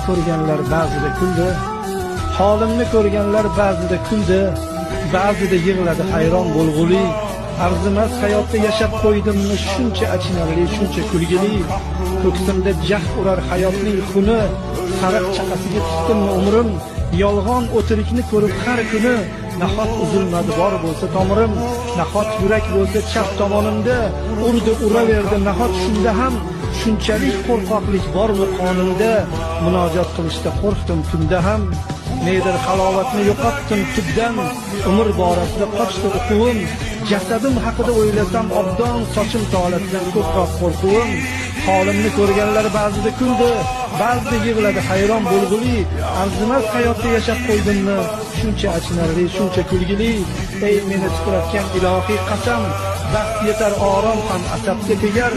ko'rganlar ba'zida kuldi, holimni ko'rganlar ba'zida kuldi, ba'zida yig'ladi hayron bo'lg'uli. Arzimas hayotda yashab qo'ydimmi shuncha achinarli, shuncha kulgili. Ko'ksimda jah urar hayotning xuni, sariq chaqasiga tutdimmi umrim. Yolg'on o'tirikni ko'rib har kuni, nahot uzilmadi bor bo'lsa tomirim. Nahot yurak bo'lsa chap tomonimda, urdi uraverdi nahot shunda ham. Shunchalik qo'rqoqlik bormi qonimda, munojot qilishda qo'rqdim tunda ham. Nedir halovatni yo'qotdim tubdan, umr borasida qochdi uquvim. Jasadim haqida o'ylasam obdon, sochim tolatdan ko'proq qo'rquvim. Holimni ko'rganlar ba'zida kuldi, ba'zida yig'ladi hayron bo'lg'uli. Arzimas hayotda yashab qo'ydimmi shuncha achinarli, shuncha kulgili. Ey meni titratgan ilohiy qasam, baxt yetar orom ham asabga tegar.